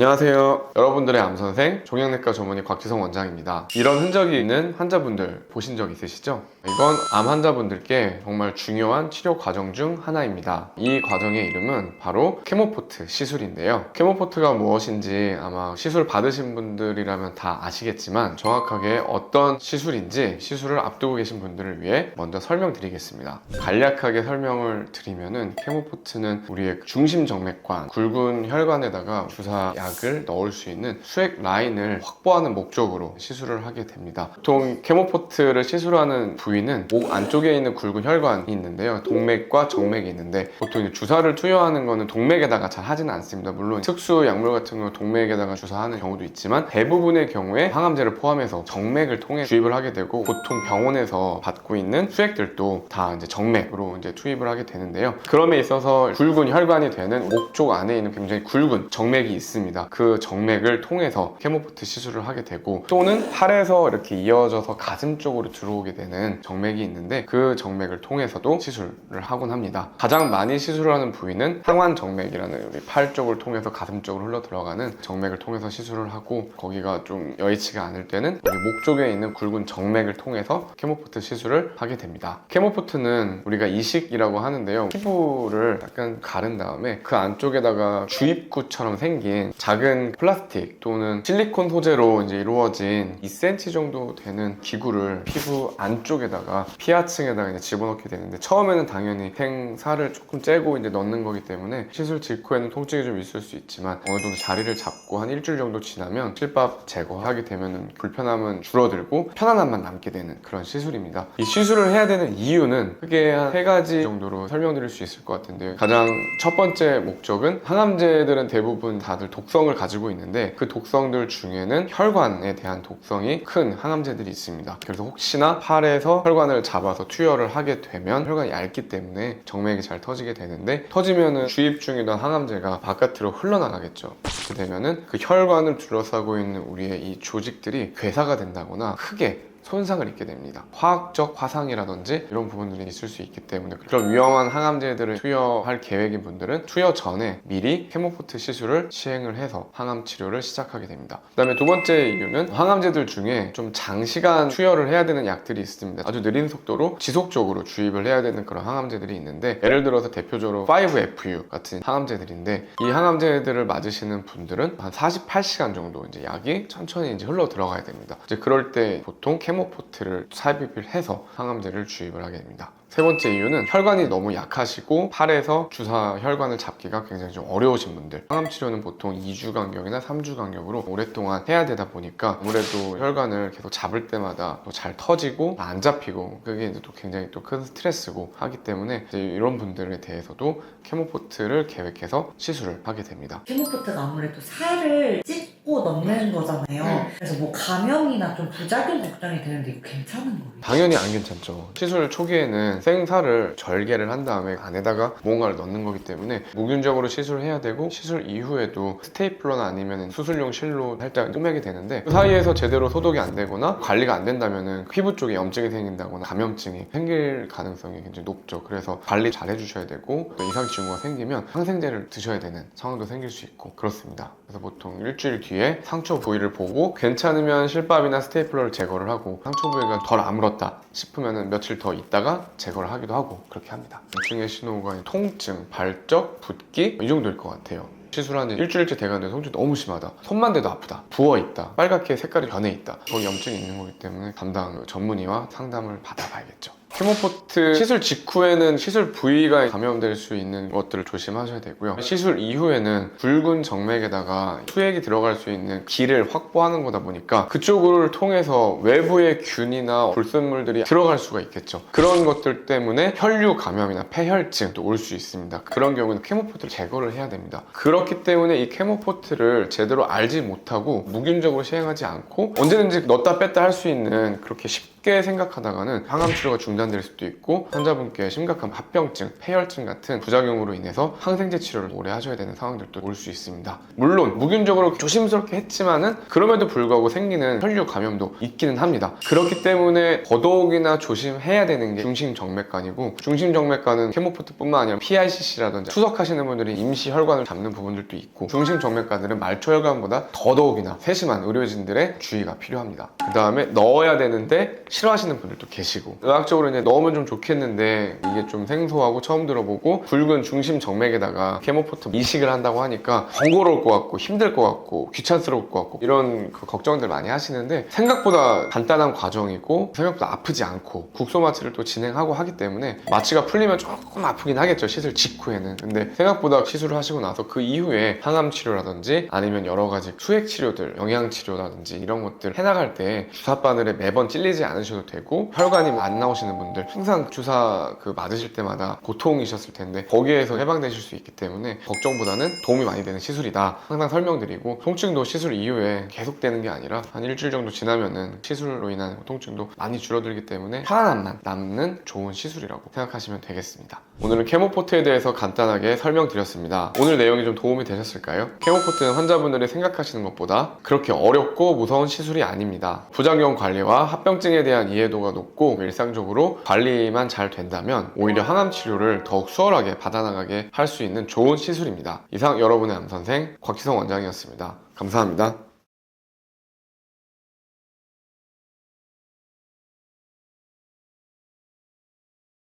안녕하세요. 여러분들의 암선생 종양내과 전문의 곽지성 원장입니다. 이런 흔적이 있는 환자분들 보신 적 있으시죠? 이건 암 환자분들께 정말 중요한 치료 과정 중 하나입니다. 이 과정의 이름은 바로 케모포트 시술인데요. 케모포트가 무엇인지 아마 시술 받으신 분들이라면 다 아시겠지만 정확하게 어떤 시술인지 시술을 앞두고 계신 분들을 위해 먼저 설명드리겠습니다. 간략하게 설명을 드리면은 케모포트는 우리의 중심 정맥관, 굵은 혈관에다가 주사약을 넣을 수 있는 수액 라인을 확보하는 목적으로 시술을 하게 됩니다. 보통 케모포트를 시술하는 부위는 목 안쪽에 있는 굵은 혈관이 있는데요. 동맥과 정맥이 있는데 보통 주사를 투여하는 거는 동맥에다가 잘 하지는 않습니다. 물론 특수 약물 같은 경우 동맥에다가 주사하는 경우도 있지만 대부분의 경우에 항암제를 포함해서 정맥을 통해 주입을 하게 되고 보통 병원에서 받고 있는 수액들도 다 이제 정맥으로 이제 투입을 하게 되는데요. 그럼에 있어서 굵은 혈관이 되는 목 쪽 안에 있는 굉장히 굵은 정맥이 있습니다. 그 정맥을 통해서 케모포트 시술을 하게 되고 또는 팔에서 이렇게 이어져서 가슴 쪽으로 들어오게 되는 정맥이 있는데 그 정맥을 통해서도 시술을 하곤 합니다. 가장 많이 시술을 하는 부위는 상완 정맥이라는 우리 팔 쪽을 통해서 가슴 쪽으로 흘러 들어가는 정맥을 통해서 시술을 하고 거기가 좀 여의치가 않을 때는 우리 목 쪽에 있는 굵은 정맥을 통해서 케모포트 시술을 하게 됩니다. 케모포트는 우리가 이식이라고 하는데요. 피부를 약간 가른 다음에 그 안쪽에다가 주입구처럼 생긴 작은 플라스틱 또는 실리콘 소재로 이제 이루어진 2cm 정도 되는 기구를 피부 안쪽에다가 피하층에다가 이제 집어넣게 되는데 처음에는 당연히 생살을 조금 째고 이제 넣는 거기 때문에 시술 직후에는 통증이 좀 있을 수 있지만 어느 정도 자리를 잡고 한 일주일 정도 지나면 실밥 제거하게 되면 불편함은 줄어들고 편안함만 남게 되는 그런 시술입니다. 이 시술을 해야 되는 이유는 크게 한 3가지 정도로 설명드릴 수 있을 것 같은데요. 가장 첫 번째 목적은 항암제들은 대부분 다들 독성을 가지고 있는데 그 독성들 중에는 혈관에 대한 독성이 큰 항암제들이 있습니다. 그래서 혹시나 팔에서 혈관을 잡아서 투여를 하게 되면 혈관이 얇기 때문에 정맥이 잘 터지게 되는데 터지면은 주입 중이던 항암제가 바깥으로 흘러나가겠죠. 그렇게 되면은 그 혈관을 둘러싸고 있는 우리의 이 조직들이 괴사가 된다거나 크게 손상을 입게 됩니다. 화학적 화상이라든지 이런 부분들이 있을 수 있기 때문에 그런 위험한 항암제들을 투여할 계획인 분들은 투여 전에 미리 케모포트 시술을 시행을 해서 항암 치료를 시작하게 됩니다. 그 다음에 두 번째 이유는 항암제들 중에 좀 장시간 투여를 해야 되는 약들이 있습니다. 아주 느린 속도로 지속적으로 주입을 해야 되는 그런 항암제들이 있는데 예를 들어서 대표적으로 5FU 같은 항암제들인데 이 항암제들을 맞으시는 분들은 한 48시간 정도 이제 약이 천천히 이제 흘러 들어가야 됩니다. 이제 그럴 때 보통 케모포트를 삽입을 해서 항암제를 주입을 하게 됩니다. 세 번째 이유는 혈관이 너무 약하시고 팔에서 주사 혈관을 잡기가 굉장히 좀 어려우신 분들 항암 치료는 보통 2주 간격이나 3주 간격으로 오랫동안 해야 되다 보니까 아무래도 혈관을 계속 잡을 때마다 또 잘 터지고 안 잡히고 그게 이제 또 굉장히 또 큰 스트레스고 하기 때문에 이제 이런 분들에 대해서도 케모포트를 계획해서 시술을 하게 됩니다. 케모포트가 아무래도 살을 찢고 넣는 거잖아요. 그래서 뭐 감염이나 좀 부작용 걱정이 되는데 이거 괜찮은 거예요? 당연히 안 괜찮죠. 시술 초기에는 생살을 절개를 한 다음에 안에다가 무언가를 넣는 거기 때문에 무균적으로 시술을 해야 되고 시술 이후에도 스테이플러나 아니면 수술용 실로 살짝 꼬매게 되는데 그 사이에서 제대로 소독이 안 되거나 관리가 안 된다면 피부 쪽에 염증이 생긴다거나 감염증이 생길 가능성이 굉장히 높죠. 그래서 관리 잘 해주셔야 되고 또 이상 징후가 생기면 항생제를 드셔야 되는 상황도 생길 수 있고 그렇습니다. 그래서 보통 일주일 뒤에 상처 부위를 보고 괜찮으면 실밥이나 스테이플러를 제거를 하고 상처 부위가 덜 아물었다 싶으면 며칠 더 있다가 제거를 하기도 하고 그렇게 합니다. 중의 신호가 통증, 발적, 붓기 이 정도일 것 같아요. 시술한 지 일주일째 돼가는데 통증이 너무 심하다, 손만 대도 아프다, 부어있다, 빨갛게 색깔이 변해있다, 거기 염증이 있는 거기 때문에 담당 전문의와 상담을 받아봐야겠죠. 케모포트 시술 직후에는 시술 부위가 감염될 수 있는 것들을 조심하셔야 되고요. 시술 이후에는 굵은 정맥에다가 수액이 들어갈 수 있는 길을 확보하는 거다 보니까 그쪽을 통해서 외부의 균이나 불순물들이 들어갈 수가 있겠죠. 그런 것들 때문에 혈류 감염이나 폐혈증도 올 수 있습니다. 그런 경우는 케모포트를 제거를 해야 됩니다. 그렇기 때문에 이 케모포트를 제대로 알지 못하고 무균적으로 시행하지 않고 언제든지 넣었다 뺐다 할 수 있는 그렇게 쉽게 쉽게 생각하다가는 항암 치료가 중단될 수도 있고 환자분께 심각한 합병증, 폐혈증 같은 부작용으로 인해서 항생제 치료를 오래 하셔야 되는 상황들도 올 수 있습니다. 물론 무균적으로 조심스럽게 했지만은 그럼에도 불구하고 생기는 혈류 감염도 있기는 합니다. 그렇기 때문에 더더욱이나 조심해야 되는 게 중심정맥관이고, 중심정맥관은 케모포트뿐만 아니라 PICC라든지 투석하시는 분들이 임시 혈관을 잡는 부분들도 있고, 중심정맥관들은 말초혈관보다 더더욱이나 세심한 의료진들의 주의가 필요합니다. 그 다음에 넣어야 되는데 싫어하시는 분들도 계시고, 의학적으로 이제 넣으면 좀 좋겠는데 이게 좀 생소하고 처음 들어보고 굵은 중심정맥에다가 케모포트 이식을 한다고 하니까 번거로울 것 같고 힘들 것 같고 귀찮스러울 것 같고 이런 걱정들 많이 하시는데, 생각보다 간단한 과정이고 생각보다 아프지 않고 국소 마취를 또 진행하고 하기 때문에 마취가 풀리면 조금 아프긴 하겠죠, 시술 직후에는. 근데 생각보다 시술을 하시고 나서 그 이후에 항암 치료라든지 아니면 여러 가지 수액 치료들, 영양 치료라든지 이런 것들 해나갈 때 주사 바늘에 매번 찔리지 않으셔도 되고, 혈관이 안 나오시는 분들 항상 주사 맞으실 때마다 고통이셨을 텐데 거기에서 해방되실 수 있기 때문에 걱정보다는 도움이 많이 되는 시술이다 항상 설명드리고, 통증도 시술 이후에 계속되는 게 아니라 한 일주일 정도 지나면은 시술로 인한 통증도 많이 줄어들기 때문에 편안함만 남는 좋은 시술이라고 생각하시면 되겠습니다. 오늘은 케모포트에 대해서 간단하게 설명드렸습니다. 오늘 내용이 좀 도움이 되셨을까요? 케모포트는 환자분들이 생각하시는 것보다 그렇게 어렵고 무서운 시술이 아닙니다. 부작용 관리와 합병증에 대한 이해도가 높고 일상적으로 관리만 잘 된다면 오히려 항암 치료를 더욱 수월하게 받아나가게 할 수 있는 좋은 시술입니다. 이상 여러분의 암선생 곽지성 원장이었습니다. 감사합니다.